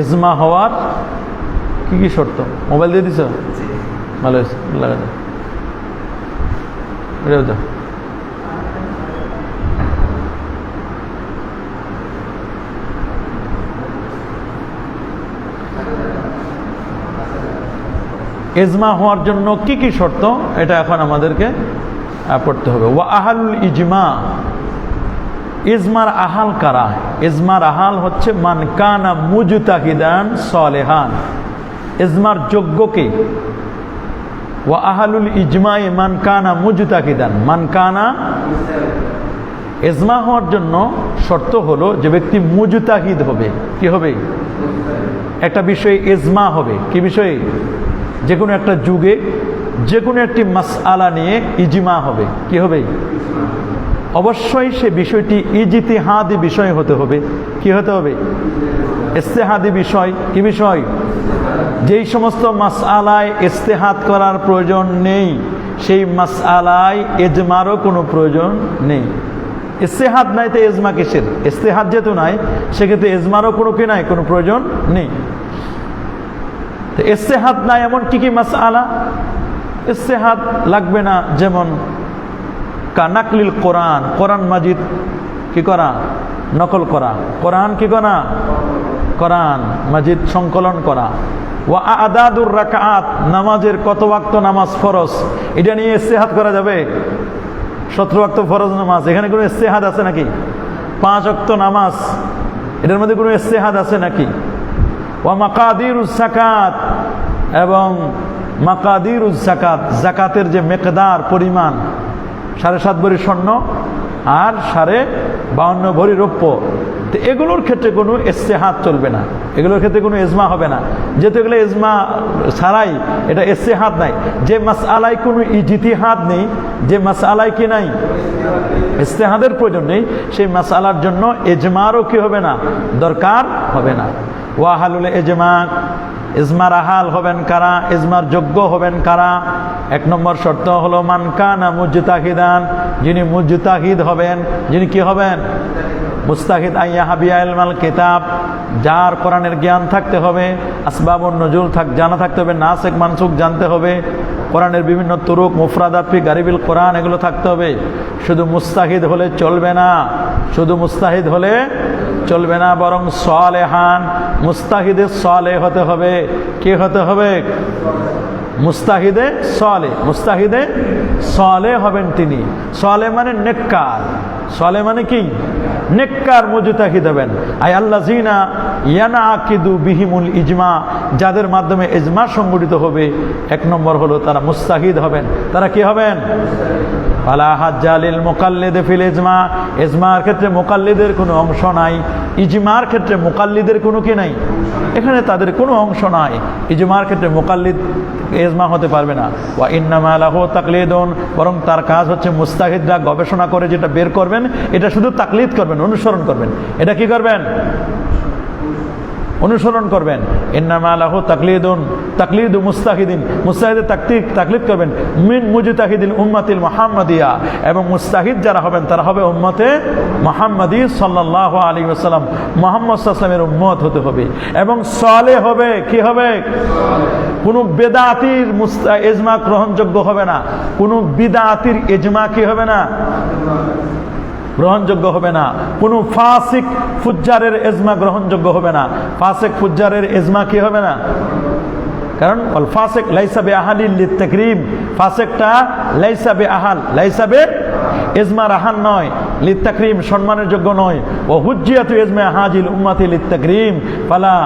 Asthma হওয়ার কি কি শর্ত? মোবাইল দিয়ে দিছ? ভালো হয়েছে, লাগা যায় এটাও যা। এজমা হওয়ার জন্য কি কি শর্ত এটা এখন আমাদেরকে পড়তে হবে। ওয়া আহালুল ইজমা, ইজমার আহাল কারা? ইজমার আহাল হচ্ছে মান কানা মুজতাহিদান সালেহান, ইজমার যোগ্যকে। ওয়া আহালুল ইজমাই মান কানা মুজতাহিদান, মান কানা। ইজমা হওয়ার জন্য শর্ত হলো যে ব্যক্তি মুজতাহিদ হবে। কি হবে? একটা বিষয়ে ইজমা হবে। কি বিষয়ে? যে কোনো একটা যুগে যে কোনো একটি মাসআলা নিয়ে ইজমা হবে। কি হবে? অবশ্যই সে বিষয়টি ইজতিহাদি বিষয় হতে হবে। কি হতে হবে? ইজতিহাদি বিষয়। কি বিষয়? যেই সমস্ত মাসআলায় ইজতিহাদ করার প্রয়োজন নেই সেই মাসআলায় ইজমারও কোনো প্রয়োজন নেই। ইজতিহাদ নাই তো ইজমা কিসের? ইজতিহাদ যেহেতু নাই সেক্ষেত্রে ইজমারও কোনো কি নাই, কোনো প্রয়োজন নেই। তো ইজতিহাদ নাই এমন কি কি মাসআলা ইজতিহাদ লাগবে না? যেমন কানাকলিল কোরআন, কোরআন মাজিদ কি করা? নকল করা। কোরআন কি করা? কোরআন মাজিদ সংকলন করা। ওয়া আদাদুর রাকাত, নামাজের কত ওয়াক্ত নামাজ ফরজ, এটা নিয়ে ইজতিহাদ করা যাবে? 17 ওয়াক্ত ফরজ নামাজ, এখানে কোনো ইজতিহাদ আছে নাকি? 5 ওয়াক্ত নামাজ, এটার মধ্যে কোনো ইজতিহাদ আছে নাকি? ওয়া মাকাদিরুজ যাকাত, এবং মাকাদিরুজ যাকাত, যাকাতের যে মেকদার পরিমাণ, 7.5 ভরি স্বর্ণ আর 52.5 ভরি রৌপ্য, তো এগুলোর ক্ষেত্রে কোনো ইজতিহাদ চলবে না, এগুলোর ক্ষেত্রে কোনো ইজমা হবে না, যেহেতু এগুলো ইজমা ছাড়াই, এটা ইজতিহাদ নাই। যে মাসআলায় কোনো ইজতিহাদ নেই, যে মাসআলায় কি নাই ইজতিহাদের প্রয়োজন নেই, সেই মাসআলার জন্য ইজমারও কি হবে না, দরকার হবে না। ওয়াহালুল ইজমা, ইজমার আহাল হবেন কারা? ইজমার যোগ্য হবেন কারা? 1 নম্বর শর্ত হলো মান কানা মুজতাহিদান, যিনি মুজতাহিদ হবেন, যিনি কি হবেন? মুস্তাহিদ। আইয়াহাবিয়া ইলমাল কিতাব, যার কোরআনের জ্ঞান থাকতে হবে, আসবাবুন নুজুল জানা থাকতে হবে, নাসিখ মানসুখ জানতে হবে, কোরআনের বিভিন্ন তুরুক, মুফরাদাত ফি গারিবিল কোরআন এগুলো থাকতে হবে। শুধু মুস্তাহিদ হলে চলবে না, শুধু মুস্তাহিদ হলে চলবে না, বরং সালেহান, মুস্তাহিদে সালেহ হতে হবে। কি হতে হবে? মুস্তাহিদে সালেহ, মুস্তাহিদে সালেহ হবেন তিনি। সালেহ মানে নেককার, সালেহ মানে কি? নেককার মুজতাহিদ হবেন। আই আল্লাযিনা ইয়ানাকিদু বিহিমুল ইজমা, যাদের মাধ্যমে ইজমা সংগঠিত হবে। 1 নম্বর হলো তারা মুস্তাহিদ হবেন। তারা কি হবেন? ফালা হাজ্জা লিল মুকাল্লিদ ফিল ইজমা, ইজমার ক্ষেত্রে মুকাল্লিদের কোনো অংশ নাই, ইজমার ক্ষেত্রে মুকাল্লিদের কোনো কি নাই, এখানে তাদের কোনো অংশ নাই। ইজমার ক্ষেত্রে মুকাল্লিদ ইজমা হতে পারবে না। ওয়া ইন্নামা লাহু তাকলিদুন, বরং তার কাজ হচ্ছে মুস্তাহিদরা গবেষণা করে যেটা বের করবেন এটা শুধু তাকলিদ করবেন, অনুসরণ করবেন। এটা কি করবেন? অনুসরণ করবেন। ইন্নামা লাহু তাকলিদুন, তাকলিদু মুস্তাহিদিন, মুস্তাহিদের তাকলিদ করবেন। মিন মুজতাহিদিল উম্মাতিল মুহাম্মাদিয়া, এবং মুস্তাহিদ যারা হবেন তারা হবে উম্মতে মুহাম্মাদি সাল্লাল্লাহু আলাইহি ওয়াসাল্লাম, মুহাম্মদ সাল্লাল্লাহু আলাইহি ওয়াসাল্লামের উম্মত হতে হবে। এবং সালেহ হবে। কি হবে? কোনো বেদাতির ইজমা গ্রহণযোগ্য হবে না, কোনো বিদাতির ইজমা কি হবে না, গ্রহণযোগ্য হবে না। কোনো ফাসিক ফুজ্জারের ইজমা গ্রহণযোগ্য হবে না, ফাসিক ফুজ্জারের ইজমা কি হবে না, কারণ ওয়াল ফাসিক লাইসা বিআহালিল লিতাকরিম, ফাসিকটা লাইসা বিআহাল, লাইসা বে ইজমার আহাল নয়, লিতাকরিম সম্মানের যোগ্য নয়। ও হুজ্জিয়াতু ইজমা হাজিল উম্মতি লিতাকরিম ফালা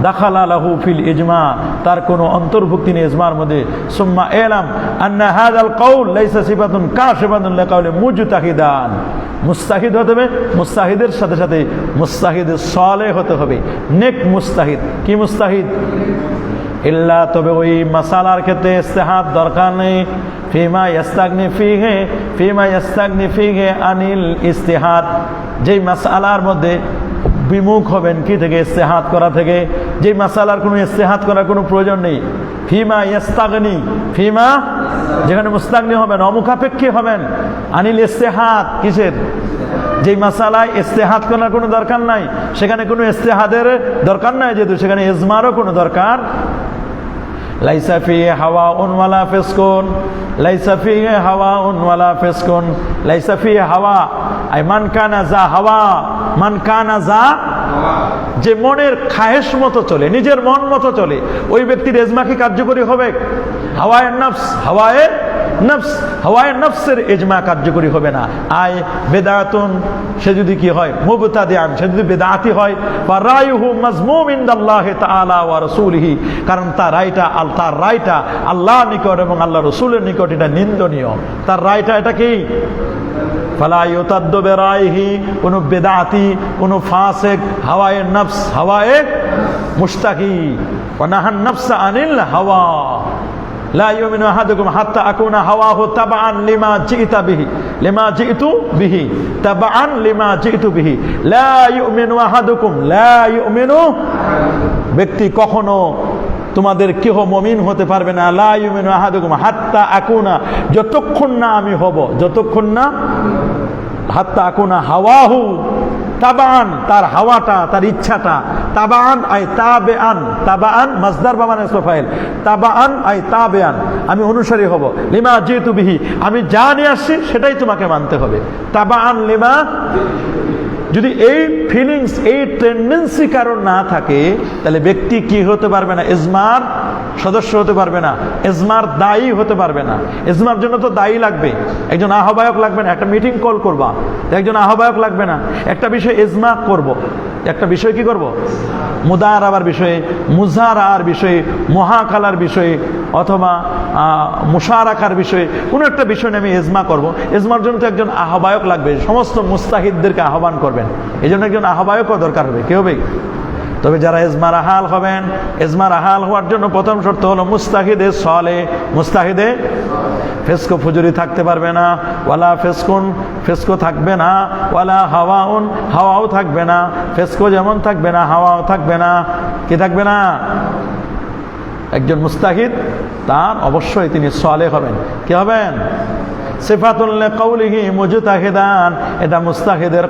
দাখালা লাহু ফিল ইজমা, তার কোনো অন্তর্ভুক্তি নেই ইজমার মধ্যে। সুম্মা ইলাম আন্না হাযাল কাউল লাইসা সিফাতুন কাশিফাতুন লিকাউলি মুজতাহিদান, মুস্তাহিদ হতে হবে, মুস্তাহিদের সাথে সাথে মুস্তাহিদ সালেহ হতে হবে, নেক মুস্তাহিদ। কি মুস্তাহিদ? ইল্লা, তবে ওই মাসালার ক্ষেত্রে ইজতিহাদ দরকার নেই। ফিমা ইয়াস্তাগনি ফিহি আনিল ইজতিহাদ, যেই মাসালার মধ্যে বিমুখ হবেন কি থেকে, ইজতিহাদ করা থেকে, যেই মাসালার কোনো ইজতিহাদ করার কোনো প্রয়োজন নেই। ফিমা ইয়াস্তাগনি, ফিমা যেখানে মুস্তাগনি হবেন, অমুখাপেক্ষী হবেন, আনিল ইজতিহাদ কিসের? যেই মাসালায় ইজতিহাদ করার কোনো দরকার নাই, সেখানে কোনো ইজতিহাদের দরকার নাই, যেহেতু সেখানে ইজমারও কোনো দরকার। লাইসা ফিহি হাওয়াউন ওয়ালা ফিসকুন, লাইসা ফিহি হাওয়াউন ওয়ালা ফিসকুন, লাইসা ফিহি হাওয়া আই মান কানা যা হাওয়া, মান কানা যা, যে মনের খায়েশ মতো চলে, নিজের মন মতো চলে, ওই ব্যক্তির ইজমা কি কার্যকরী হবে? হাওয়ায়ে নফস, হাওয়ায়ে নফস, হাওয়ায়ে নফসের ইজমা কার্যকরী হবে না। আয় বেদাতুন, সে যদি কি হয় মুবতাদিআন, সে যদি বেদাতি হয়, ফারায়ুহু মাজমুম ইনদাল্লাহি তাআলা ওয়া রাসূলিহি, কারণ তার রায়টা আল্লাহর নিকট এবং আল্লাহ রাসূলের নিকট এটা নিন্দনীয়। তার রায়টা এটা কি? ফালা ইউতাদ্দু বিরাইহি, কোন বেদাতি, কোন ফাসিক হাওয়ায়ে নফস, হাওয়ায়ে মুশতাকি, ওয়া নাহান নফসা আনিল হাওয়া, লা ইউমিনু আহাদুকুম হাত্তা আকুনা হাওয়াহু তাবআন লিমা জিইতা বিহি, লিমা জিইতু বিহি, তাবআন লিমা জিইতু বিহি, লা ইউমিনু আহাদুকুম, লা ইউমিনু, ব্যক্তি কখনো তোমাদের কেহ মুমিন হতে পারবে না, লা ইউমিনু আহাদুকুম হাত্তা আকুনা, যতক্ষণ না আমি হব, যতক্ষণ না, হাত্তা আকুনা হাওয়াহু তাবান, তার হাওয়াটা, তার ইচ্ছাটা, তাবান আই তাবেআন, তাবান মাসদার বা মানে ইসম ফাইল, তাবান আই তাবেআন, আমি অনুসারী হব, লিমা জিতু বিহি, আমি যা নিয়ে আসছি সেটাই তোমাকে মানতে হবে, তাবান লিমা। যদি এই ফিলিংস, এই টেন্ডেন্সি কারণ না থাকে, তাহলে ব্যক্তি কি হতে পারবে না? ইজমার সদস্য হতে পারবে না, ইজমার দায়ী হতে পারবে না। ইজমার জন্য তো দায়ী লাগবে, একজন আহ্বায়ক লাগবে না। একটা মিটিং কল করবা, একজন আহ্বায়ক লাগবে না। একটা বিষয় ইজমা করব, একটা বিষয় কি করব? মুদারাবার বিষয়ে, মুজারার বিষয়ে, মহাকালার বিষয়ে, অথবা মুশারাকার বিষয়ে, কোনো একটা বিষয় নিয়ে আমি ইজমা করব। ইজমার জন্য তো একজন আহ্বায়ক লাগবে, সমস্ত মুস্তাহিদদেরকে আহ্বান করবেন, এই জন্য একজন আহ্বায়কও দরকার হবে। কে হবে? তবে যারা ইজমার আহাল হবেন, ইজমার আহাল হওয়ার জন্য প্রথম শর্ত হলো মুস্তাহিদে সলে, মুস্তাহিদে ফেসকো ফুজুরি থাকতে পারবে না, ওয়ালা ফেসকুন, ফেসকো থাকবে না, ওয়ালা হাওয়াউন, হাওয়াও থাকবে না। ফেসকো যেমন থাকবে না, হাওয়াও থাকবে না। কি থাকবে না? একজন মুস্তাহিদ তার অবশ্যই তিনি সালেহ হবেন। কি হবেন? সিফাতুল লিকাউলিহি মুজতাহিদান, এটা মুস্তাহিদের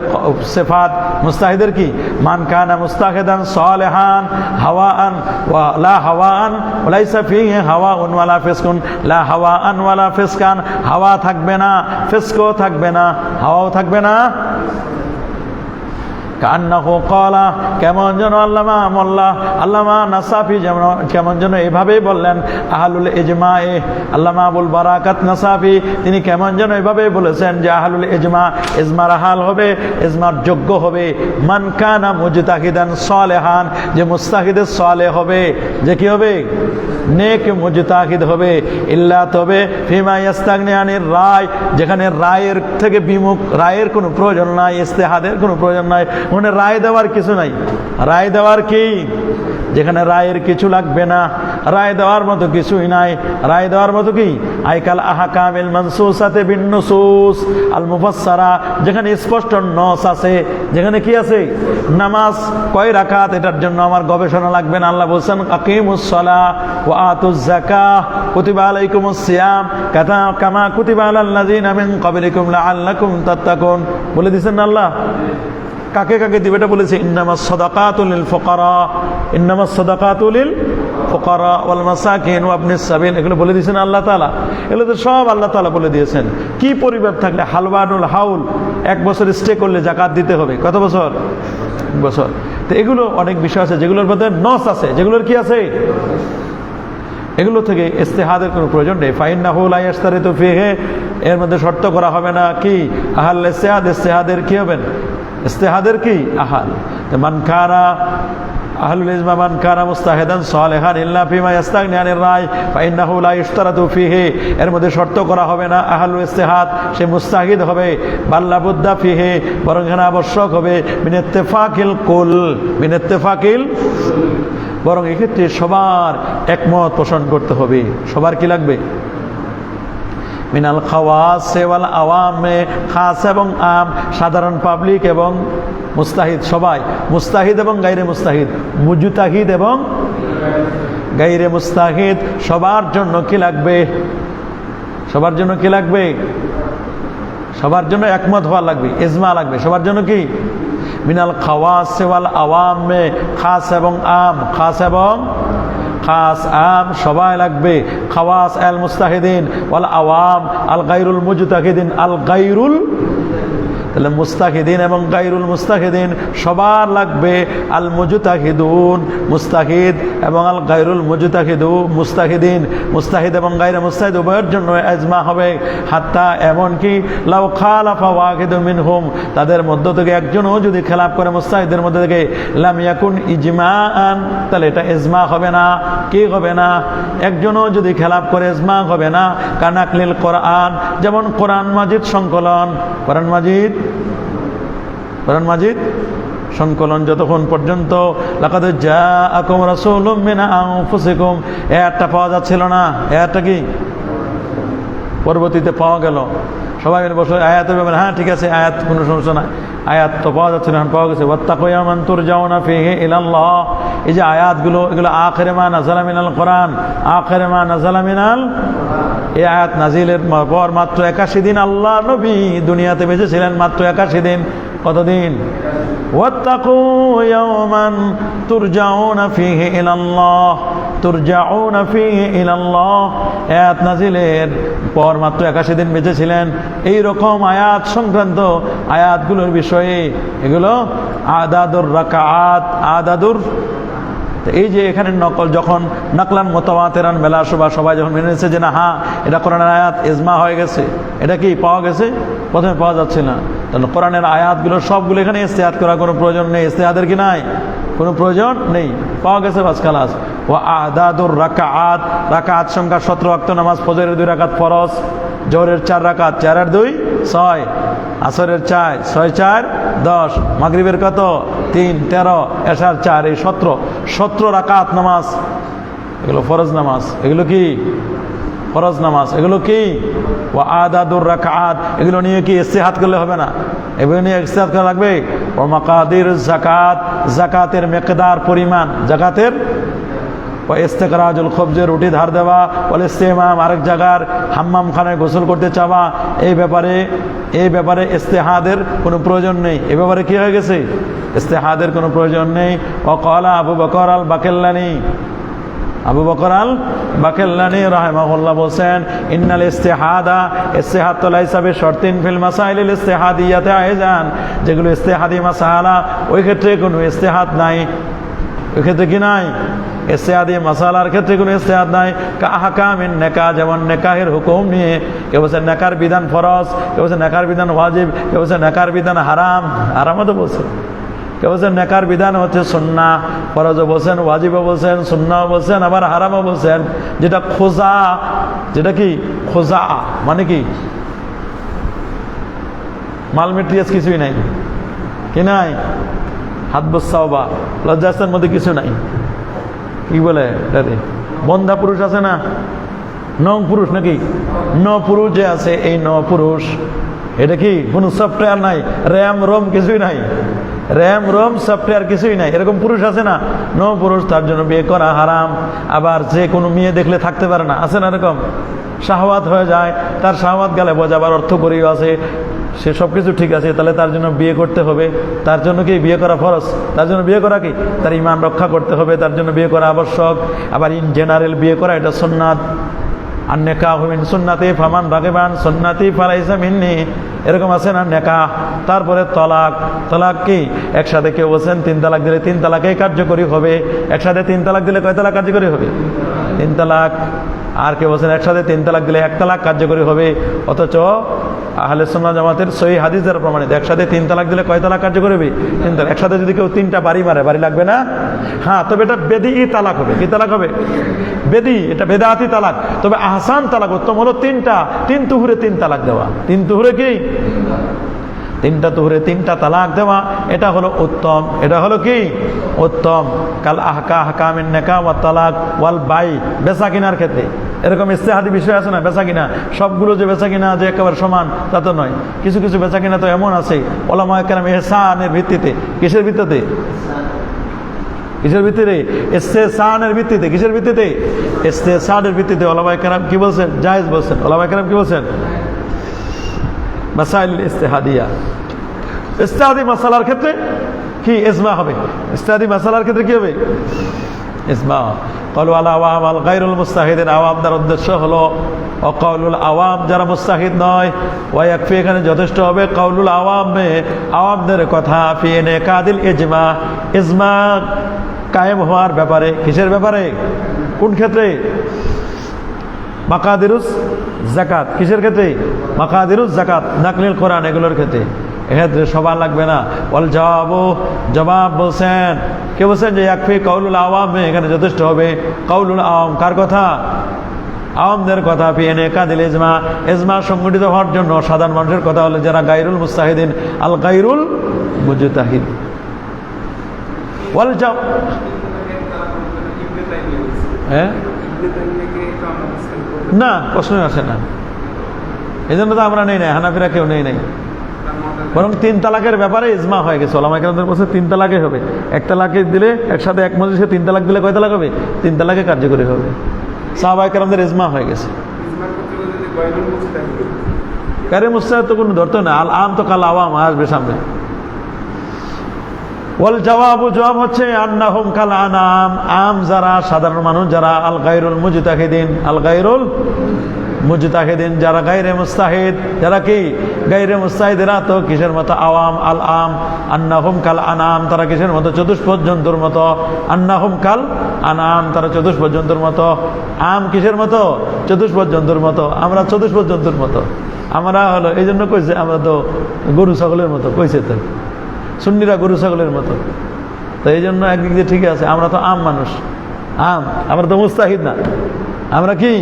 সিফাত। মুস্তাহিদের কি? মান কানা মুস্তাহিদান সালিহান হাওয়াআন ওয়া লা হাওয়াআন ওয়া লাইসা ফিহি হাওয়াউন ওয়ালা ফিসকুন, লা হাওয়াআন ওয়ালা ফিসকান, হাওয়া থাকবে না, ফিসকও থাকবে না, হাওয়াও থাকবে না। কান্নাহু ক্বালা, কেমন যেন আল্লামা মোল্লা আল্লামা নাসাফি যেমন কেমন যেন এভাবেই বললেন, আহলুল ইজমায়ে, আল্লামা আবুল বারাকাত নাসাফি তিনি কেমন যেন এভাবেই বলেছেন যে আহলুল ইজমা, ইজমার আহাল হবে, ইজমার যোগ্য হবে, মান কানা মুজতাহিদান সালেহান, যে মুস্তাহিদে সালেহ হবে, যে কি হবে? নেক মুজতাহিদ হবে। ইল্লা, তবে ফিমা ইয়াস্তাগনি আনির রায়, যেখানে রায়ের থেকে বিমুখ, রায়ের কোনো প্রয়োজন নাই, ইজতিহাদের কোনো প্রয়োজন নাই, মানে রায় দেওয়ার কিছু নাই। রায় দেওয়ার কি? যেখানে রায়ের কিছু লাগবে না, রায় দেওয়ার মতো কিছুই নাই। রায় দেওয়ার মতো কি? আইকাল আহকামিল মানসুসাতে বিন নুসুস আল মুফাসসারা, যেখানে স্পষ্ট নস আছে, যেখানে কি আছে? নামাজ কয় রাকাত, এটার জন্য আমার গবেষণা লাগবে না। আল্লাহ বলছেন আকিমুস সালাহ ওয়া আতুজ যাকাহ কুতিবা আলাইকুমুস সিয়াম কামা কুতিবা আলাল লাযিনা মিন ক্বাবলিকুম লাআল্লাকুম তাত্তাকুন, বলে দিয়েছেন না আল্লাহ? কাকে কাকে দিবে এটা বলেছে, ইন্নামাস সাদাকাতুল লিল ফুকারা, ইন্নামাস সাদাকাতুল লিল ফুকারা ওয়াল মাসাকিন ওয়া ইবনিস সাবিল, এগুলো বলে দিয়েছেন আল্লাহ তাআলা। এগুলো তো সব আল্লাহ তাআলা বলে দিয়েছেন। কি পরিবার থাকলে হালওয়ানুল হাউল, 1 বছর স্টে করলে যাকাত দিতে হবে। কত বছর? 1 বছর। তো এগুলো অনেক বিষয় আছে যেগুলোর মধ্যে নস আছে, যেগুলোর কি আছে, এগুলো থেকে ইজতিহাদের কোনো প্রয়োজন নেই। ফাইন্নাহু লা ইয়াশতারিতু ফিহি, এর মধ্যে শর্ত করা হবে না কি আহাল ইজতিহাদ, ইজতিহাদের কি হবেন? ইজতিহাদের কি আহাল। মান কানা আহলুল ইজমা মান কানা মুস্তাহিদান সালিহান ইল্লা ফিমা ইয়াস্তাগনি আনির রায় ফাইন্নাহু লা ইশতারাতু ফিহি, এর মধ্যে শর্ত করা হবে না আহলুল ইজতিহাদ সে মুস্তাহিদ হবে, বাল্লা বুদ্দা ফিহি, বরং এখানে আবশ্যক হবে মিন ইত্তেফাকিল কুল, মিন ইত্তেফাকিল, বরং এক্ষেত্রে সবার একমত পোষণ করতে হবে। সবার কি লাগবে? মিনাল খাওয়াস ওয়াল আওয়ামে, খাস এবং আম, সাধারণ পাবলিক এবং মুস্তাহিদ, সবাই, মুস্তাহিদ এবং গায়রে মুস্তাহিদ, মুজতাহিদ এবং গায়রে মুস্তাহিদ, সবার জন্য কি লাগবে? সবার জন্য কি লাগবে? সবার জন্য একমত হওয়া লাগবে, ইজমা লাগবে সবার জন্য। কি মিনাল খাওয়াস ওয়াল আওয়ামে, খাস এবং আম, খাস এবং খাস আম সবাই লাগবে। খাওয়াস আল মুস্তাহিদিন ওয়াল আওয়াম আল গায়রুল মুজতাহিদিন, আল গায়রুল, তাহলে মুস্তাহিদিন এবং গায়রুল মুস্তাহিদিন সবার লাগবে। আল মুজতাহিদুন মুস্তাহিদ এবং আল গায়রুল মুজতাহিদু মুস্তাহিদিন, মুস্তাহিদ এবং গায়রে মুস্তাহিদ উভয়ের জন্য ইজমা হবে। হাত্তা এমনকি লাউ খালাফা ওয়াহিদুম মিনহুম, তাদের মধ্য থেকে একজনও যদি খেলাফ করে মুস্তাহিদের মধ্যে থেকে, লাম ইয়াকুন ইজমাআন, তাহলে এটা ইজমা হবে না। কি হবে না? একজনও যদি খেলাফ করে ইজমা হবে না। কানাকলিল কোরআন, যেমন কোরআন মাজিদ সংকলন, কোরআন মাজিদ সংকলন যতক্ষণ পর্যন্ত লাকাদ জাআকুম রাসূলুম মিন আনফুসিকুম, একটা পাওয়া যাচ্ছিল না, একটা কি পরবর্তীতে পাওয়া গেল। সবাই মিলে বসে আয়াতের ব্যাপারে, হ্যাঁ ঠিক আছে আয়াত, কোনো সমস্যা নাই, আয়াত তো পাওয়া যাচ্ছে না, পাওয়া গেছে। ওয়াত্তাকু ইয়াওমান তুরজাউনা ফীহি ইলাল্লাহ, এই যে আয়াতগুলো এগুলো আখিরে মা নাযালা মিনাল কোরআন, আখিরে মা নাযালা মিনাল, এই আয়াত নাজিলের পর মাত্র 81 দিন আল্লাহ নবী দুনিয়াতে বেঁচে ছিলেন, মাত্র 81 দিন। কতদিন? ওয়াত্তাকু ইয়াওমান তুরজাউনা ফীহি ইলাল্লাহ, তুরজাউনা ফীহি ইলাল্লাহ, আয়াত নাজিলের পর মাত্র 81 দিন বেঁচে ছিলেন। এই রকম আয়াত সংক্রান্ত আয়াতগুলোর বিষয়ে এগুলো আদাদুর রাকাত, আদাদুর, এই যে এখানে নকল, যখন নাকলান মুতাওয়াতিরান মেলা সুবা সবাই যখন মেনে নিয়েছে যে না হ্যাঁ এটা কোরআনের আয়াত, ইজমা হয়ে গেছে, এটা কি পাওয়া গেছে, প্রথমে পাওয়া যাচ্ছে না, তাহলে কোরআনের আয়াতগুলো সবগুলো এখানে ইস্তেহাদ করার কোনো প্রয়োজন নেই, ইস্তেহাদের কি নাই, কোনো প্রয়োজন নেই, পাওয়া গেছে বাস খালাস। ও আদাদুর রাকাত, রাকাত সংখ্যা 17 ওয়াক্ত নামাজ, ফজরের 2 রাকাত ফরজ, জোহরের 4 রাকাত, 4 আর 2 6, আসরের 4, 6 4 10, মাগরিবের কত 3 13, এশার 4, এই 17 রাকাত নামাজ, এগুলো ফরজ নামাজ, এগুলো কি ফরজ নামাজ, এগুলো কি ও আদাদুর রাকাত, এগুলো নিয়ে কি ইস্তেহাদ করলে হবে না, এগুলো নিয়ে ইস্তেহাদ করা লাগবে। ও মাকাদির যাকাত, যাকাতের মিকদার পরিমাণ, যাকাতের ও ইস্তেকরাজুল খুবজে, রুটি ধার দেওয়া, ওয়াল ইস্তেমাম, আরেক জায়গার হাম্মাম খানায় গোসল করতে চাওয়া, এই ব্যাপারে ইস্তেহাদের কোনো প্রয়োজন নেই, এই ব্যাপারে কি হয়ে গেছে, ইস্তেহাদের কোনো প্রয়োজন নেই। ও ক্বালা আবু বকর আল বাকেল্লানি, আবু বকর আল বাকেল্লানি রাহিমাহুল্লাহ বলছেন, ইন্নাল ইস্তেহাদা, ইস্তেহাদ তো লাইসা বিশর্তিন ফিল মাসাইলিল ইস্তেহাদিয়াতে আইজান, যেগুলো ইস্তেহাদি মাসালা ওই ক্ষেত্রে কোনো ইস্তেহাদ নাই, ওই ক্ষেত্রে কি নাই, ইস্তেহাদি মাসালার ক্ষেত্রে কোনো ইস্তেহাদ নাই। কাহাকামিন নেকা, যেমন নেকাহের হুকুম নিয়ে, কেউ বলছে নেকার বিধান ফরজ, কেউ বলছে নেকার বিধান ওয়াজিব, কেউ বলছে নেকার বিধান হারাম, হারামও তো বলছে, কেউ বলছেন নেকার বিধান হচ্ছে সুন্নাহ, ফরজও বলছেন, ওয়াজিবও বলছেন, সুন্নাহও বলছেন, আবার হারামও বলছেন। যেটা খোজা, যেটা কি খোজা মানে কি মাল মেটেরিয়ালস কিছুই নাই, কি নাই, হাত বসাওবা, লজ্জাস্থানের মধ্যে কিছু নাই, কি বলে এটারে বন্ধা পুরুষ আছে না, নং পুরুষ নাকি, ন পুরুষ যে আছে, এই ন পুরুষ, এটা কি কোনো সফটওয়্যার নাই, র্যাম রোম কিছুই নাই, র্যাম রোম সফটওয়্যার কিছুই নাই, এরকম পুরুষ আছে না, ন পুরুষ, তার জন্য বিয়ে করা হারাম। আবার যে কোনো মেয়ে দেখলে থাকতে পারে না, আছে না এরকম, শাহওয়াত হয়ে যায়, তার শাহওয়াত গেলে বোঝাবার অর্থ করিও আছে, সে সব কিছু ঠিক আছে, তাহলে তার জন্য বিয়ে করতে হবে, তার জন্য কি বিয়ে করা ফরজ, তার জন্য বিয়ে করা কি, তার ঈমান রক্ষা করতে হবে, তার জন্য বিয়ে করা আবশ্যক। আবার ইন জেনারেল বিয়ে করা এটা সুন্নাত, আর নেকাহ মিন সুন্নাতি ফামান রাগিবান সুন্নাতি ফালাইসা মিন্নি, এরকম আছে না নেকাহ। তারপরে তলাক, তলাক কি একসাথে, কেউ বলছেন 3 তালাক দিলে 3 তালাকেই কার্যকরী হবে, একসাথে 3 তালাক দিলে কয় তালাক কার্যকরী হবে, 3 তালাক। আর কেউ বলছেন একসাথে 3 তালাক দিলে 1 তালাক কার্যকরী হবে, অথচ আহলে সুন্নাহ জামাতের সহিহ হাদিস দ্বারা প্রমাণিত একসাথে 3 তালাক দিলে কয় তালাক কার্যকরী হবে, 3 তালাক। একসাথে যদি কেউ 3টা বাড়ি মারে, বাড়ি লাগবে না, হ্যাঁ, তবে এটা বেদিই তালাক হবে, কি তালাক হবে, বেদি, এটা বেদাতি তালাক। তবে আহসান তালাক উত্তম হলো 3 তুহুরে 3 তালাক দেওয়া, 3 তুহুরে কি 3টা তুহুরে 3টা তালাক দেওয়া, এটা হলো উত্তম, এটা হলো কি উত্তম। কাল আহকামিন নিকাহ ওয়াত তালাক ওয়াল বাই, বেচা কিনার ক্ষেত্রে এরকম ইস্তেহাদি বিষয় আছে না, বেচা কিনা, সবগুলো যে বেচা কিনা যে একেবারে সমান তা তো নয়, কিছু কিছু বেচা কিনা তো এমন আছে ওলামায়ে কেরাম ইহসানের ভিত্তিতে, কিসের ভিত্তিতে, কিসের ভিত্তিতে, ইস্তেহসানের ভিত্তিতে, কিসের ভিত্তিতে, ইস্তেহসানের ভিত্তিতে ওলামায়ে কেরাম কি বলছেন, জায়েজ বলছেন, ওলামায়ে কেরাম কি বলছেন, মাসাইল ইস্তেহাদিয়া, ইস্তেহাদি মাসালার ক্ষেত্রে কি ইজমা হবে, ইস্তেহাদি মাসালার ক্ষেত্রে কি হবে ইজমা। ক্বালু আল আওয়াম আল গায়রুল মুস্তাহিদিন, আওয়ামদের উদ্দেশ্য হলো অকাউলুল আওয়াম যারা মুস্তাহিদ নয়, ওয়া ইয়াকফি এখানে যথেষ্ট হবে কাউলুল আওয়ামে আওয়ামদের কথা, ফি ইনকাদিল ইজমা ইজমা কায়েম হওয়ার ব্যাপারে। কিসের ব্যাপারে, কোন ক্ষেত্রে, মাকাদিরুস যাকাত, কিসের ক্ষেত্রে, মাকাদিরুস যাকাত, নাকলিল কোরআন এগুলোর ক্ষেত্রে। এক্ষেত্রে সবার লাগবে না। ওয়াল জবাবু, জবাব বলছেন, কে বলছেন যে ইয়াকফি কাউলুল আওয়াম, এখানে যথেষ্ট হবে কাউলুল আওয়াম, কার কথা, আওয়ামদের কথা, ফি ইনকাদিল ইজমা ইজমা সংগঠিত হওয়ার জন্য সাধারণ মানুষের কথা হলো যারা গায়রুল মুস্তাহিদিন আল গায়রুল মুজতাহিদ। ওয়াল জব, হ্যাঁ না প্রশ্নই আসে না, এই জন্য তো আমরা নেই নাই, হানাফিরা কেউ নেই নাই, বরং 3 তালাকের ব্যাপারে ইজমা হয়ে গেছে। ওলামায়ে কেরামদের বলছে 3 তালাকে হবে, 1 তালাকে দিলে একসাথে এক মজলিসে 3 তালাক দিলে কয় তালাক হবে, 3 তালাকে কার্যকরী হবে। সাহাবায়ে কেরামদের ইজমা হয়ে গেছে। গায়রে মুস্তাহিদ তো কোনো ধরতো না, আল আম তো কাল আওয়াম আসবে সামনে। ওয়াল জবাবু, জবাব হচ্ছে আন্নাহুম কাল আনাম, আম যারা সাধারণ মানুষ যারা, আল গায়রুল মুজতাহিদিন আল গায়রুল মুজতাহিদিন যারা গায়রে মুস্তাহিদ, যারা কি গায়রে মুস্তাহিদেরা তো কিসের মতো, আওয়াম আল আম। আন্নাহুম কাল আনাম, তারা কিসের মতো, চতুষ্পদ জন্তুর মতো। আন্নাহুম কাল আনাম, তারা চতুষ্পদ জন্তুর মতো। আম কিসের মতো, চতুষ্পদ জন্তুর মতো। আমরা চতুষ্পদ জন্তুর মতো, আমরা হলো এই জন্য কইছে আমরা তো গরু ছাগলের মতো, কইছে তো সুন্নিরা গরু ছাগলের মতো। তো এই জন্য একদিক দিয়ে ঠিক আছে, আমরা তো আম মানুষ, আম, আমরা তো মুস্তাহিদ না, আমরা কি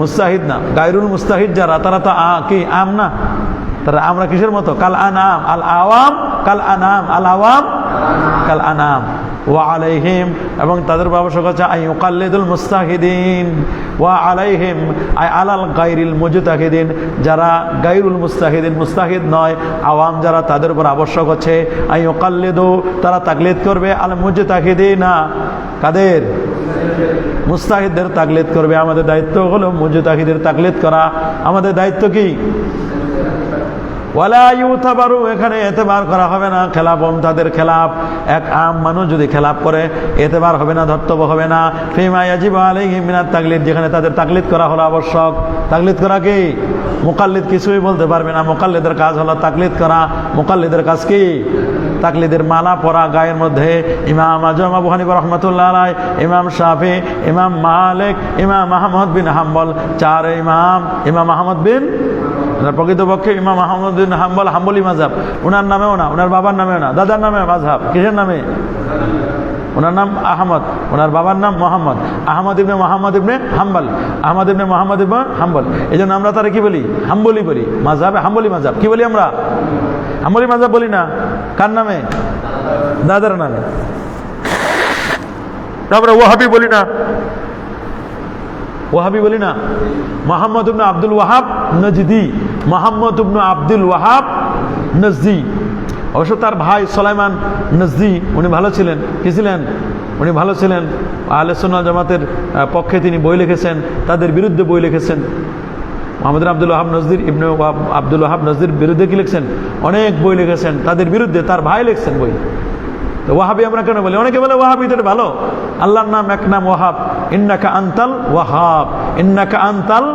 মুস্তাহিদ না। গায়রুল মুস্তাহিদ যারা তারা তো কি আম না, তারা আমরা কিসের মতো, কাল আনাম আল আওয়াম কাল আনাম আল আওয়াম কাল আনাম। ওয়া আলাইহিম, এবং তাদের আবশ্যক আছে আই ইউকাল্লিদুল মুস্তাহিদিন, ওয়া আলাইহিম আই আলাল গায়রিল মুজতাহিদিন, যারা গায়রুল মুস্তাহিদিন মুস্তাহিদ নয় আওয়াম যারা, তাদের উপর আবশ্যক হচ্ছে আই ইউকাল্লিদু, তারা তাকলিদ করবে আল মুজতাহিদিনা, কাদের, মুস্তাহিদদের তাকলিদ করবে। আমাদের দায়িত্ব হলো মুজতাহিদের তাকলিদ করা, আমাদের দায়িত্ব কি। ওয়ালা ইউতাবারু, এখানে এতেবার করা হবে না, খেলাফম তাদের খেলাফ, এক আম মানুষ যদি খেলাফ করে এতেবার হবে না, ধর্তব্য হবে না। ফিমা ইয়াজিবু আলাইহি মিনাত তাকলিদ, যেখানে তাদের তাকলিদ করা হলো আবশ্যক। তাকলিদ করা কি, মুকাল্লিদ কিছুই বলতে পারবে না, মুকাল্লিদের কাজ হলো তাকলিদ করা। মুকাল্লিদের কাজ কি, তাকলিদের মালা পরা গায়ের মধ্যে। ইমাম আজম আবু হানিফা রাহমাতুল্লাহ আলাইহি, ইমাম শাফি, ইমাম মালিক, ইমাম আহমদ বিন হাম্বল, 4 ইমাম। ইমাম আহমদ বিন, প্রকৃতপক্ষে ইমাম আহমদ বিন হাম্বল হাম্বলি মাযহাব, ওনার নামেও না, ওনার বাবার নামেও না, দাদার নামে মাযহাব। কিসের নামে, ওনার নাম আহমদ, ওনার বাবার নাম মোহাম্মদ, আহমদ ইবনে মোহাম্মদ ইবনে হাম্বল, আহমদ ইবনে মোহাম্মদ ইবনে হাম্বল। এই জন্য আমরা তারা কি বলি, হাম্বলি বলি, মাযহাবে হাম্বলি মাযহাব। কি বলি আমরা, হাম্বলি মাযহাব বলি না, কার নামে, দাদার নামে। তারপরে ওয়াহাবি বলি না, ওয়াহাবি বলি না, মোহাম্মদ ইবনে আব্দুল ওয়াহাব নজদি, মোহাম্মদ ইবনে আব্দুল ওয়াহাব নজদি। অবশ্য তার ভাই সুলাইমান নজদি উনি ভালো ছিলেন, কি ছিলেন, উনি ভালো ছিলেন, আহলে সুন্নাহ জামাতের পক্ষে তিনি বই লিখেছেন, তাদের বিরুদ্ধে বই লিখেছেন। মোহাম্মদ আব্দুল ওয়াহাব নজদির, ইবনে আব্দুল ওয়াহাব নজদির বিরুদ্ধে কি লিখছেন, অনেক বই লিখেছেন, তাদের বিরুদ্ধে তার ভাই লিখছেন বই। তো ওয়াহাবি আমরা কেন বলি, অনেকে বলে ওয়াহাবি তো ভালো, আল্লাহর নাম এক নাম ওয়াহাব, ইন্নাকা আনতাল ওয়াহাব, ইন্নাকা আনতাল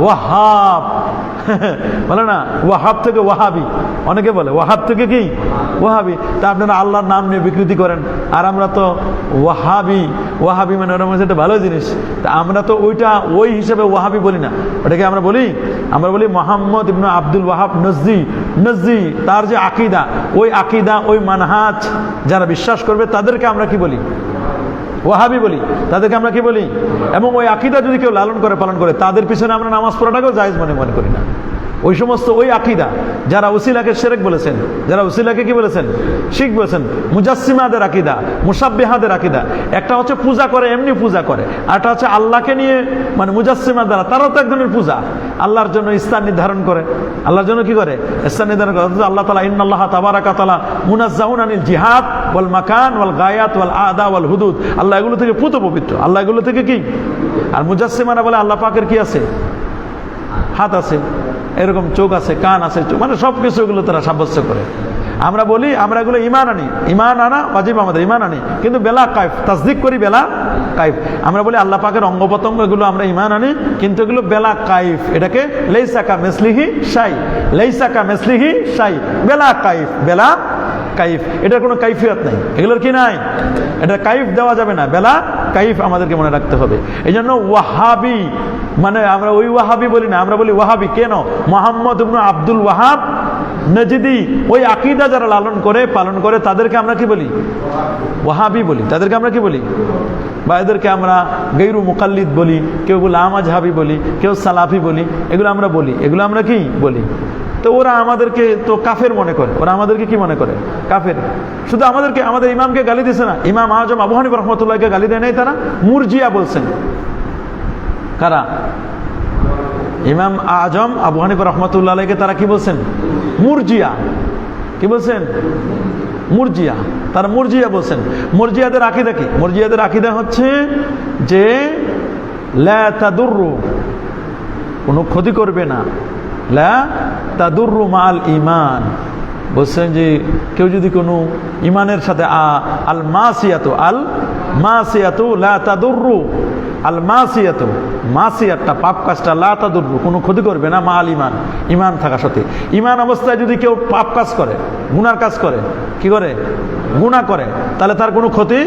ওয়াহাব বলে না, ওয়াহাব থেকে ওয়াহাবি, অনেকে বলে ওয়াহাব থেকে কি ওয়াহাবি। তা আপনারা আল্লাহর নাম নিয়ে বিকৃতি করেন, আর আমরা তো ওয়াহাবি, ওয়াহাবি মানে ওরা মনে একটা ভালো জিনিস, তা আমরা তো ওইটা ওই হিসেবে ওয়াহাবি বলি না, ওটাকে আমরা বলি, আমরা বলি মোহাম্মদ ইবনে আব্দুল ওয়াহাব নজদি। নজদি তার যে আকীদা, ওই আকীদা ওই মানহাজ যারা বিশ্বাস করবে তাদেরকে আমরা কি বলি, ওয়াহাবি বলি, তাদেরকে আমরা কি বলি। এবং ওই আকীদা যদি কেউ লালন করে পালন করে তাদের পিছনে আমরা নামাজ পড়াটাকেও জায়েজ মনে করি না। ওই সমস্ত ওই আকীদা যারা উসিলাকে শিরক বলেছেন, যারা উসিলাকে কি বলেছেন, শিরক বলেছেন, মুজাসসিমাদের আকীদা, মুশাব্বিহাদের আকীদা। একটা হচ্ছে পূজা করে, এমনি পূজা করে, আর একটা হচ্ছে আল্লাহকে নিয়ে, মানে মুজাসসিমা দ্বারা, তারাও তো এক ধরনের পূজা, আল্লাহর জন্য স্থান নির্ধারণ করে, আল্লাহর জন্য কি করে, স্থান নির্ধারণ করে। আল্লাহ তাআলা ইন্নাল্লাহ তাবারাকা তাআলা মুনাজ্জাহুন আনিল জিহাদ ওয়াল মাকান ওয়াল গায়াত ওয়াল আদা ওয়াল হুদুদ, আল্লাহ এগুলো থেকে পুত পবিত্র, আল্লাহ এগুলো থেকে কি। আর মুজাসসিমারা বলে আল্লাহ পাকের কি আছে, হাত আছে, এরকম চোখ আছে, কান আছে, মানে সব কিছু এগুলো তারা সাব্যস্ত করে। আমরা বলি আমরা এগুলো ইমান আনি, ইমান আনা ওয়াজিব আমাদের, ইমান আনি, কিন্তু বেলা কাইফ তাসদিক করি, বেলা কাইফ। আমরা বলি আল্লাহ পাকের অঙ্গ প্রত্যঙ্গ, এগুলো আমরা ইমান আনি, কিন্তু এগুলো বেলা কাইফ। এটাকে লাইসা কা মিসলিহি শাই, লাইসা কা মিসলিহি শাই, বেলা কাইফ, বেলা কাইফ। এটার কোনো কাইফিয়ত নাই, এগুলোর কি নাই, এটা কাইফ দেওয়া যাবে না, বেলা কাইফ আমাদেরকে মনে রাখতে হবে। এই জন্য ওয়াহাবি মানে আমরা ওই ওয়াহাবি বলি না, আমরা বলি ওয়াহাবি। কেন? মোহাম্মদ ইবনে আব্দুল ওয়াহাব নজদি, ওই আকীদা যারা লালন করে পালন করে তাদেরকে আমরা কি বলি? ওয়াহাবি বলি। তাদেরকে আমরা কি বলি? বা এদেরকে আমরা গৈরু মুকাল্লিদ বলি, কেউ বলে আমাজহাবি বলি, কেউ সালাফি বলি, এগুলো আমরা বলি। এগুলো আমরা কি বলি? তো ওরা আমাদেরকে তো কাফের মনে করে, ওরা আমাদেরকে কি মনে করে? কাফের। শুধু আমাদেরকে, আমাদের ইমামকে গালি দিছে না, ইমাম আজম আবু হানিফা রাহমাতুল্লাহকে গালি দেয় নাই তারা? মুরজিয়া বলছেন। কারা? ইমাম আজম আবু হানিফা রাহমাতুল্লাহ আলাইহিকে তারা কি বলছেন? মুরজিয়া। কি বলছেন? মুরজিয়া। তারা মুরজিয়া বলছেন। মুরজিয়াদের আকীদা কি? মুরজিয়াদের আকীদা হচ্ছে যে লা তাদুররু, কোনো ক্ষতি করবে না, লা তাদুররু মাল ঈমান। বলছেন যে কেউ যদি কোনো ইমানের সাথে আল মাসিয়াতু লা তাদুররু, আল মাসিয়াতু, মাসিয়াতটা পাপ কাজটা, লা তাদুররু কোনো ক্ষতি করবে না, মা আল ইমান, ইমান থাকা সত্ত্বে। ইমান অবস্থায় যদি কেউ পাপ কাজ করে, গুনার কাজ করে, কি করে? গুনাহ করে, তাহলে তার কোনো ক্ষতি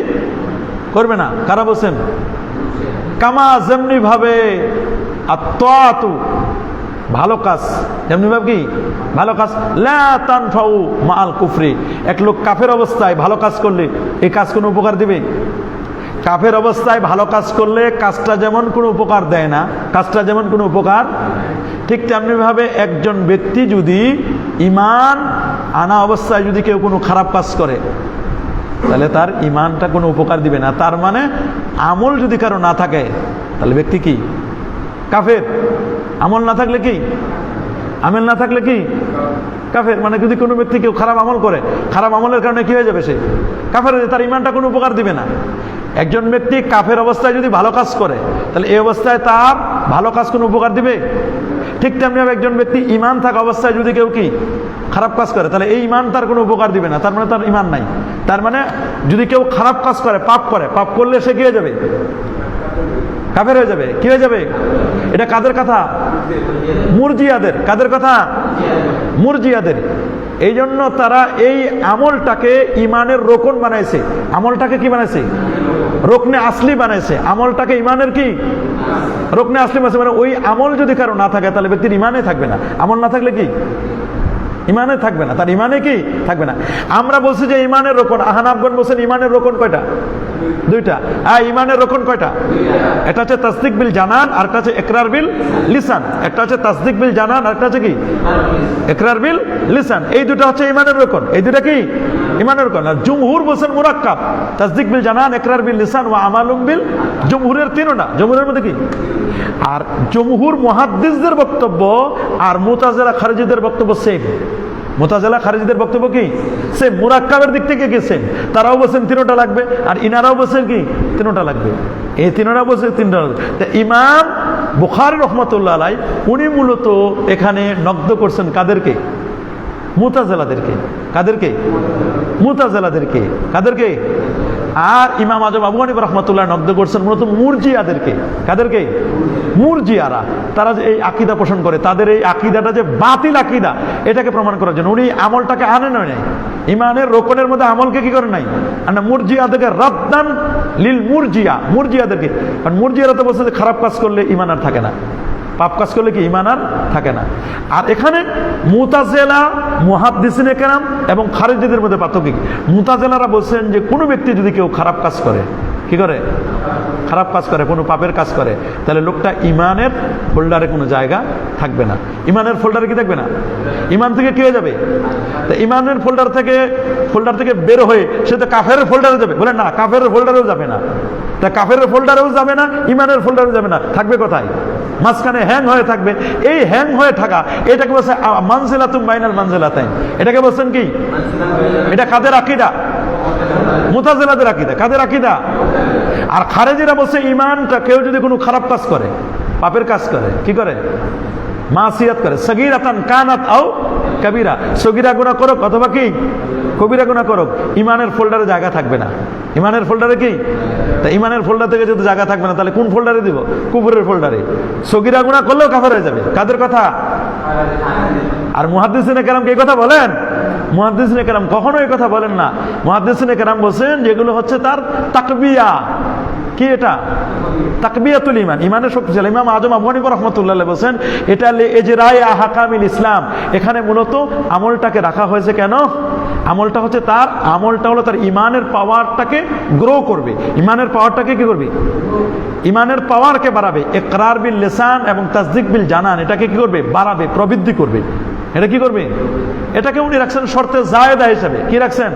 করবে না। কারা বলছেন? কামা, যেমনি ভাবে আত্তাতু, ভালো কাজ, যেমনি ভাবে কি ভালো কাজ, লা তানফাউ মাআল কুফরি। এক লোক কাফের অবস্থায় ভালো কাজ করলে এই কাজ কোনো উপকার দিবে? কাফের অবস্থায় ভালো কাজ করলে কাজটা যেমন কোনো উপকার দেয় না, কাজটা যেমন কোনো উপকার, ঠিক তেমনিভাবে একজন ব্যক্তি যদি ইমান আনা অবস্থায় যদি কেউ কোনো খারাপ কাজ করে, তাহলে তার ইমানটা কোনো উপকার দিবে না। তার মানে আমল যদি কারো না থাকে, তাহলে ব্যক্তি কি? কাফের। আমল না থাকলে কি? আমল না থাকলে কি? কাফের। মানে যদি কোনো ব্যক্তি কেউ খারাপ আমল করে, খারাপ আমলের কারণে কি হয়ে যাবে? সে কাফের, তার ইমানটা কোনো উপকার দিবে না। একজন ব্যক্তি কাফের অবস্থায় যদি ভালো কাজ করে, তাহলে এই অবস্থায় তার ভালো কাজ কোনো উপকার দিবে? ঠিক তেমনিভাবে একজন ব্যক্তি ইমান থাকা অবস্থায় যদি কেউ কি খারাপ কাজ করে, তাহলে এই ইমান তার কোনো উপকার দিবে না, তার মানে তার ইমান নাই। তার মানে যদি কেউ খারাপ কাজ করে, পাপ করে, পাপ করলে সে কি হয়ে যাবে? কাফের হয়ে যাবে। কি হয়ে যাবে? এটা কাদের কথা? মুরজিয়াদের। কাদের কথা? মুরজিয়াদের। এই জন্য তারা এই আমলটাকে ইমানের রোকন বানাইছে। আমলটাকে কি বানাইছে? রোকনে আসলি বানাইছে। আমলটাকে ইমানের কি রোকনে আসলি বানাইছে। মানে ওই আমল যদি কারো না থাকে, তাহলে ব্যক্তির ইমানে থাকবে না। আমল না থাকলে কি? ইমানে থাকবে না, তার ইমানে কি থাকবে না। আমরা বলছি যে ইমানের রোকন, আহনাফগণ বলছেন ইমানের রোকন কয়টা? দুইটা। ইমানের রোকন কয়টা? একটা হচ্ছে তাসদিক বিল জানান, আর একটা হচ্ছে ইকরার বিল লিসান। একটা হচ্ছে তাসদিক বিল জানান, আর একটা হচ্ছে কি ইকরার বিল লিসান। এই দুটো হচ্ছে ইমানের রোকন। এই দুটো কি ইমানের রোকন। আর জুমহুর বলছেন মুরাক্কাব, তাসদিক বিল জানান, ইকরার বিল লিসান ওয়া আমালুম বিল। জুমহুরের তিনটা। জুমহুরের মধ্যে কি? আর জুমহুর মুহাদ্দিসদের বক্তব্য আর মুতাজিলা খারিজিদের বক্তব্য সেম। মুতাজিলা খারিজিদের বক্তব্য কি? সেম। মুরাক্কাবের দিক থেকে কি সেম। তারাও বলছেন তিনটা লাগবে, আর ইনারাও বলছেন কি তিনটা লাগবে। এই তিনটা বলছে তিনটা লাগবে। তা ইমাম বুখারী রহমাতুল্লাহ আলাইহি উনি মূলত এখানে নগ্ন করছেন কাদেরকে? মুতাজিলাদেরকে। কাদেরকে? মুতাজিলাদেরকে। কাদেরকে? আর ইমাম আজম আবু হানিফা রাহমাতুল্লাহ নগ্ন করছেন মূলত মুরজিয়াদেরকে। কাদেরকে? মুরজিয়ারা। তারা যে এই আকীদা পোষণ করে, তাদের এই আকীদাটা যে বাতিল আকীদা, এটাকে প্রমাণ করার জন্য উনি আমলটাকে আনেন নাই। ইমানের রোকনের মধ্যে আমলকে কি করে নাই? আর না, মুরজিয়াদেরকে রাদ্দান লিল মুরজিয়া। মুরজিয়াদেরকে, কারণ মুরজিয়ারা তো বলছে যে খারাপ কাজ করলে ইমান আর থাকে না, পাপ কাজ করলে কি ইমান আর থাকে না। আর এখানে মুতাজিলা, মুহাদ্দিসিনে কেরাম এবং খারিজিদের মধ্যে পার্থক্য কি? মুতাজিলারা বলছেন যে কোনো ব্যক্তি যদি কেউ খারাপ কাজ করে, কি করে? খারাপ কাজ করে, কোনো পাপের কাজ করে, তাহলে লোকটা ইমানের ফোল্ডারে কোনো জায়গা থাকবে না। ইমানের ফোল্ডারে কি থাকবে না? ইমান থেকে কি হয়ে যাবে? তা ইমানের ফোল্ডার থেকে বের হয়ে সে তো কাফের ফোল্ডারে যাবে? বলে না, কাফের ফোল্ডারেও যাবে না। তা কাফের ফোল্ডারেও যাবে না, ইমানের ফোল্ডারেও যাবে না, থাকবে কোথায়? মাঝখানে হ্যাং হয়ে থাকবে। এই হ্যাং হয়ে থাকা, এটাকে বলছে মানজিলাতুম বাইনাল মানজিলাতাইন। এটাকে বলছেন কি? এটা কাদের আকীদা? মুতাজিলাদের আকীদা। কাদের আকীদা? আর খারিজিরা বলছে ইমানটা কেউ যদি কোনো খারাপ কাজ করে, পাপের কাজ করে, কি করে? মাসিয়াত করে, সগীরাতান কানাত আও কবিরা, সগীরা গুনাহ করুক অথবা কি কবিরা গুনাহ করুক, ইমানের ফোল্ডারে জায়গা থাকবে না। ইমানের ফোল্ডারে কি, তা ইমানের ফোল্ডার থেকে যদি জায়গা থাকবে না তাহলে কোন ফোল্ডারে দিব? কুফরের ফোল্ডারে। সগীরা গুনাহ করলেও কাফের হয়ে যাবে। কাদের কথা? আর মুহাদ্দিসিনে কেরাম কি এই কথা বলেন? মুহাদ্দিসিনে কেরাম কখনো এই কথা বলেন না। মুহাদ্দিসিনে কেরাম বলছেন যেগুলো হচ্ছে তার তাকবিয়া। কি এটা? তাকবিয়াতুল ঈমান, ইমানের শক্তিশালী। ইমাম আজম আবু হানিফা রাহমাতুল্লাহ আলাইহি বলেন এটা লে ইজরায়ে আহকামিল ইসলাম। এখানে মূলত আমলটাকে রাখা হয়েছে কেন? আমলটা হচ্ছে তার, আমলটা হলো তার ইমানের পাওয়ারটাকে গ্রো করবে। ইমানের পাওয়ারটাকে কি করবে? ইমানের পাওয়ারকে বাড়াবে। ইকরার বিল লিসান এবং তাসদিক বিল জানান, এটাকে কি করবে? বাড়াবে, প্রবৃদ্ধি করবে। এটা কি করবে? এটাকে উনি রাখছেন শর্তে জায়েদা হিসাবে। কি রাখছেন?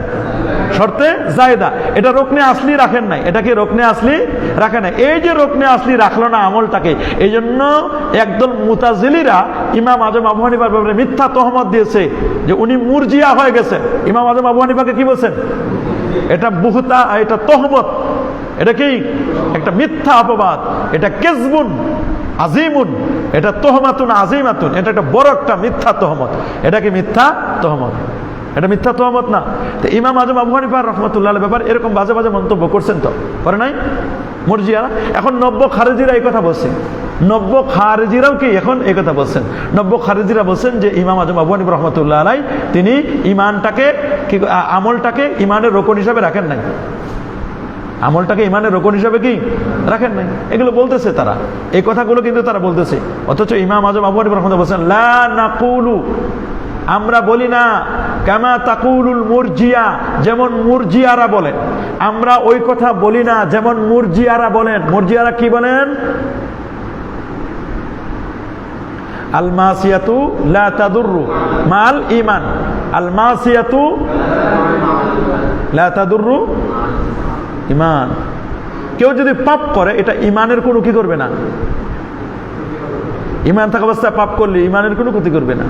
শর্তে জায়েদা। এটা রুকনে আসলি রাখেন নাই। এটা কি রুকনে আসলি রাখেন নাই? এই যে রুকনে আসলি রাখলো না আমলটাকে, এই জন্য একদল মুতাজিলিরা ইমাম আজম আবু হানিফার ব্যাপারে মিথ্যা তহমত দিয়েছে যে উনি মুরজিয়া হয়ে গেছে। ইমাম আজম আবু হানিফাকে কি বলছেন? এটা বুহতা, এটা তহমত, এটা কি একটা মিথ্যা অপবাদ, এটা কেজবুন আজিমুন, এটা তোহমাতুন আজিমাতুন, এটা একটা বড় একটা মিথ্যা তহমত। এটা কি মিথ্যা তহমত? এটা মিথ্যা তহমত না। তো ইমাম আজম আবু হানিফা রাহমাতুল্লাহ আলাইহির ব্যাপারে এরকম বাজে বাজে মন্তব্য করছেন, তো করে নাই মুরজিয়ারা? এখন নব্য খারেজিরা এই কথা বলছে। নব্য খারেজিরাও কি এখন এই কথা বলছেন? নব্য খারেজিরা বলছেন যে ইমাম আজম আবু হানিফা রাহমাতুল্লাহ আলাইহি তিনি ইমানটাকে কি, আমলটাকে ইমানের রোকন হিসাবে রাখেন নাই। আমলটাকে ইমানের রোকন হিসাবে কি রাখেন নাই, এগুলো বলতেছে তারা। এই কথাগুলো কিন্তু তারা বলতেছে। অথচ ইমাম আজম আবু হানিফা রাহমাতুল্লাহ বলেন লা নাকুলু, আমরা বলি না, কামা তাকুলুল মুরজিয়া, যেমন মুরজিয়ারা বলেন। আমরা ওই কথা বলি না যেমন মুরজিয়ারা বলেন। মুরজিয়ারা কি বলেন? আল মাসিয়াতু লা তাদুররু মাল ঈমান, আল মাসিয়াতু লা তাদুররু ঈমান। কেউ যদি পাপ করে এটা ঈমানের কোনো কি করবে না। ঈমান থাকা অবস্থায় পাপ করলে ঈমানের কোনো ক্ষতি করবে না।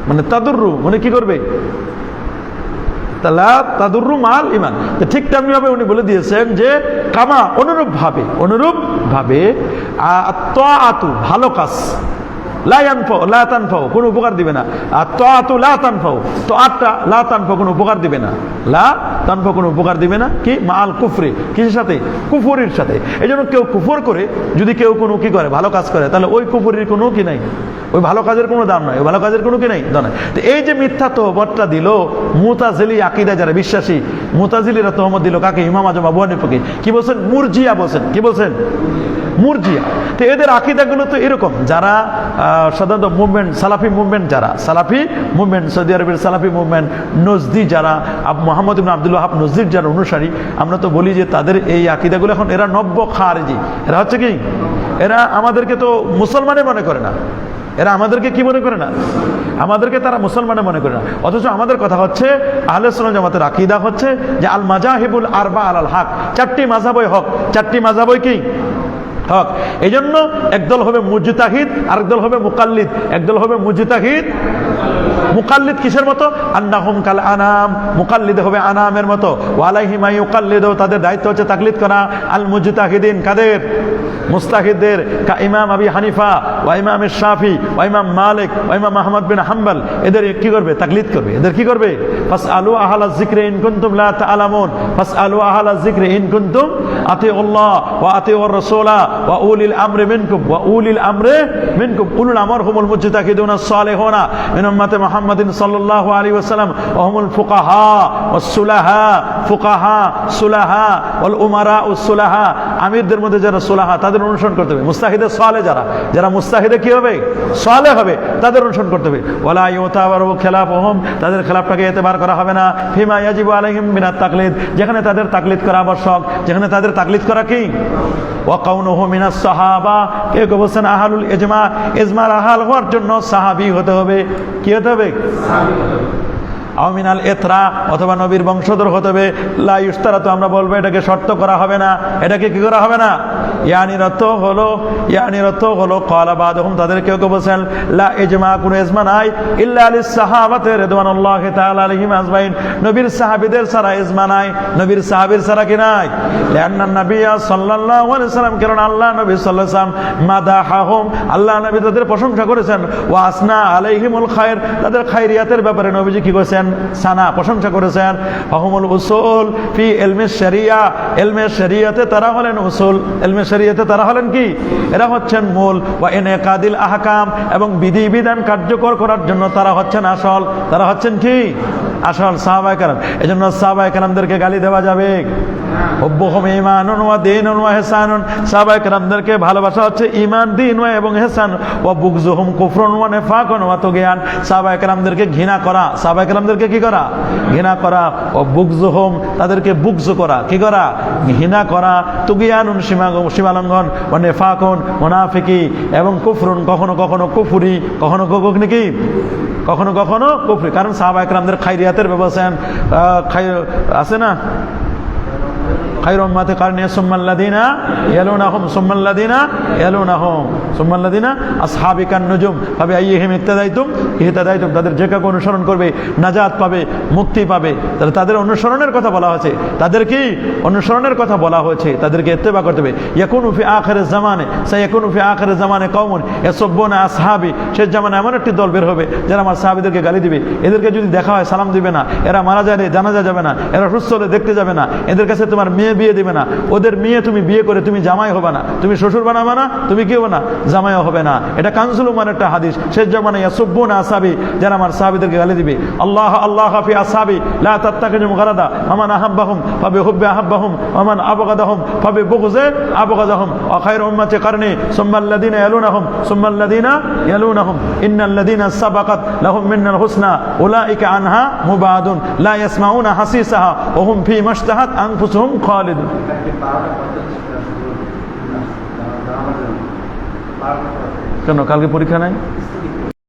মানে তাদুররু মানে কি করবে? তালা তাদুররু মাল ঈমান। তো ঠিক তেমনি ভাবে উনি বলে দিয়েছেন যে কামা, অনুরূপ ভাবে আত-তাআতু, ভালো কাজ, লা ইয়ানফাউ লা তানফাউ, কোনো উপকার দিবে না। আত-তাআতু লা তানফাউ, তাআতটা লা তানফাউ, কোনো উপকার দিবে না। লা তানফাউ, কোনো উপকার দিবে না। কি? মাল কুফরি, কিসের সাথে? কুফরির সাথে। এই জন্য কেউ কুফর করে যদি কেউ কোনো কি করে, ভালো কাজ করে, তাহলে ওই কুফরির কোনো কি নাই, ওই ভালো কাজের কোনো দাম নাই, ওই ভালো কাজের কোনো কি নাই, দাম নাই। তো এই যে মিথ্যা তহমতটা দিল মুতাজিলি আকীদা যারা বিশ্বাসী, মুতাজিলিরা তহমত দিল কাকে? ইমাম আজম আবু হানিফাকে। কি বলছেন? মুরজিয়া বলছেন। কি বলছেন? মুরজিয়া। তো এদের আকীদাগুলো তো এরকম, যারা সাধারণত মুভমেন্ট, সালাফি মুভমেন্ট, যারা সালাফি মুভমেন্ট, সৌদি আরবের সালাফি মুভমেন্ট, নজদি যারা, মুহাম্মদ ইবনে আব্দুল ওয়াহাব নজদির যারা অনুসারী, আমরা তো বলি যে তাদের এই আকীদাগুলো এখন এরা নব্য খারেজি। এরা হচ্ছে কি, এরা আমাদেরকে তো মুসলমানে মনে করে না। এরা আমাদেরকে কি মনে করে না? আমাদেরকে তারা মুসলমানে মনে করে না। অথচ আমাদের কথা হচ্ছে, আহলে সুন্নাত জামাতের আকীদা হচ্ছে যে আল মাযাহিবুল আরবা আলাল হক, চারটি মাযহাবই হক। চারটি মাযহাবই কি? হক। এই জন্য একদল হবে মুজতাহিদ, আরেকদল হবে মুকাল্লিদ। একদল হবে মুজতাহিদ, মুকাল্লিদ কিসের মতো? আন্নাহুম কাল আনাম, মুকাল্লিদ হবে আনামের মতো। ওয়ালাইহি মা ইউকাল্লিদু, তাদের দায়িত্ব হচ্ছে তাকলিদ করা। আল মুজতাহিদিন, কাদের? মুস্তাহিদদের, কা ইমাম আবি হানিফা ওয়া ইমাম শাফি ওয়া ইমাম মালিক ওয়া ইমাম আহমদ বিন হাম্বল, এদের কি করবে? তাকলিদ করবে। এদের কি করবে? ফাসআলু আহলাজ যিকরি ইন কুনতুম লা তাআলামুন, ফাসআলু আহলাজ যিকরি ইন কুনতুম আতিউল্লাহ ওয়া আতিউর রাসূলা ওয়া উলিল আমরি মিনকুম ওয়া উলিল আমরি মিনকুম। উলুল আমর হুমুল মুজতাহিদুন আস-সালিহুনা মিন উম্মতি মুহাম্মাদিন সাল্লাল্লাহু আলাইহি ওয়াসাল্লাম ওয়া হুমুল ফুকাহা ওয়াস সুলাহা, ফুকাহা সুলাহা ওয়াল উমারা উস সুলাহা। আমিরদের মধ্যে যারা সুলাহা, তাদের অনুসরণ করতে হবে। মুস্তাহিদে সালেহ, যারা মুস্তাহিদে কি হবে? সালেহ হবে, তাদের অনুসরণ করতে হবে। ওয়ালা ইউতাবারু খিলাফুহুম, তাদের খেলাফটাকে এতেবার করা হবে না। ফিমা ইয়াজিবু আলাইহিম মিনাত তাকলিদ, যেখানে তাদের তাকলিদ করা আবশ্যক, যেখানে তাদের তাকলিদ করা কি? ওয়া কাউনুহু মিনাস সাহাবা, কেউ কেউ বলছেন আহলুল ইজমা, ইজমার আহাল হওয়ার জন্য সাহাবী হতে হবে। কি হতে হবে? আও মিনাল ইতরা, অথবা নবীর বংশধর হতে হবে। লা ইশতারাতু, আমরা বলবো এটাকে শর্ত করা হবে না, এটাকে কি করা হবে না। ইয়ানির অর্থ হলো ক্বালা বাদহুম, তাদের কেউ কেউ বলেছেন লা ইজমা, কোনো ইজমা নাই, ইল্লা আলিস সাহাবাতে রিদওয়ানুল্লাহি তাআলা আলাইহিম আজমাইন, নবীর সাহাবীদের ছাড়া ইজমা নাই, নবীর সাহাবীর ছাড়া কি নাই। লিআন্না নবিয়্যা সাল্লাল্লাহু আলাইহি সাল্লাম, কারণ আল্লাহ নবী সাল্লাল্লাহু আলাইহি ওয়াসাল্লাম মাদাহাহুম, আল্লাহ নবী তাদের প্রশংসা করেছেন, ওয়া আসনা আলাইহিমুল খায়র, তাদের খায়রিয়াতের ব্যাপারে নবীজি কি করেছেন, সানা, প্রশংসা করেছেন। ফাহুমুল উসুল ফি ইলমি শরিয়া, ইলমে শরিয়াতে তারা হলেন উসুল, ইলমে শরিয়াতে তারা হলেন কি, এরা হচ্ছেন মূল। ওয়া ইনকাদিল আহকাম, এবং বিধি বিধান কার্যকর করার জন্য তারা হচ্ছেন আসল, তারা হচ্ছেন কি আসল সাহাবায়ে কেরাম। এজন্য সাহাবায়ে কেরামদেরকে গালি দেওয়া যাবে। হুব্বুহুম ঈমানুন ওয়া দীনুন ওয়া ইহসানুন, সাহাবায়ে কেরামদেরকে ভালোবাসা হচ্ছে ঈমান, দ্বীন এবং ইহসান। ওয়া বুগযুহুম কুফরুন ওয়া নিফাকুন ওয়া তুগয়ান, সাহাবায়ে কেরামদেরকে ঘৃণা করা, সাহাবায়ে কেরামদেরকে কি করা, ঘৃণা করা। ও বুগযুহুম, তাদেরকে বুগজ করা, কি করা, ঘৃণা করা। তুগয়ানুন, সীমালঙ্ঘন। ওয়া নিফাকুন, মুনাফিকি। এবং কুফরুন, কখনো কখনো কুফরি, কখনো কখনো কি, কখনো কখনো কুফরি। কারণ সাহাবায়ে কেরামদের খায়রিয়াতের ব্যবস্থা আছে না, খায়রু উম্মাতি কারনি সুম্মাল্লাযিনা ইয়ালুনাহুম সুম্মাল্লাযিনা ইয়ালুনাহুম সুম্মাল্লাযিনা আসহাবি কান নুজুম ফাবিআইয়িহিম ইক্তাদাইতুম ইহতাদাইতুম, তাদের যে কাউকে অনুসরণ করবে নাজাত পাবে, মুক্তি পাবে। তাহলে তাদের অনুসরণের কথা বলা হয়েছে, তাদের কি অনুসরণের কথা বলা হয়েছে, তাদেরকে ইত্তেবা করতে হবে। ইয়াকুনু ফি আখিরিজ জামানে, সায়াকুনু ফি আখিরিজ জামানে কওমুন ইয়াসুব্বুনা আসহাবি, শেষ জামানে এমন একটি দল বের হবে যারা আমার সাহাবীদেরকে গালি দিবে। এদেরকে যদি দেখা হয় সালাম দিবে না, এরা মারা যায় জানাজা যাবে না, এরা সুস্থ হলে দেখতে যাবে না, এদের কাছে তোমার মেয়ে বিয়ে দিবে না, ওদের মেয়ে তুমি বিয়ে করে তুমি জামাই হবে না, তুমি শ্বশুর বানাবে না, তুমি কি হবে না, জামাইও হবে না। এটা কানজুল উম্মার একটা হাদিস। শেষ জামানায় ইয়াসুব্বুনা আসহাবি, যারা আমার সাহাবীদেরকে গালি দিবে। আল্লাহ আল্লাহ ফি আসহাবি লা তাত্তাকিজুম গারাদা, আমান আহাব্বাহুম ফাবিহুব্বি আহাব্বাহুম, আমান আবগাদাহুম ফাবিবুগযি আবগাদাহুম। ওয়া খায়রু উম্মাতি কারনি সুম্মাল্লাযিনা ইয়ালুনাহুম সুম্মাল্লাযিনা ইয়ালুনাহুম, ইন্নাল্লাযিনা সাবাকাত লাহুম মিনাল হুসনা উলাইকা আনহা মুবাদুন লা ইয়াসমাউনা হাসিসাহা ওয়া হুম ফি মাশতাহাত আনফুসুহুম খালিদুন। কেন কালকে পরীক্ষা নাই?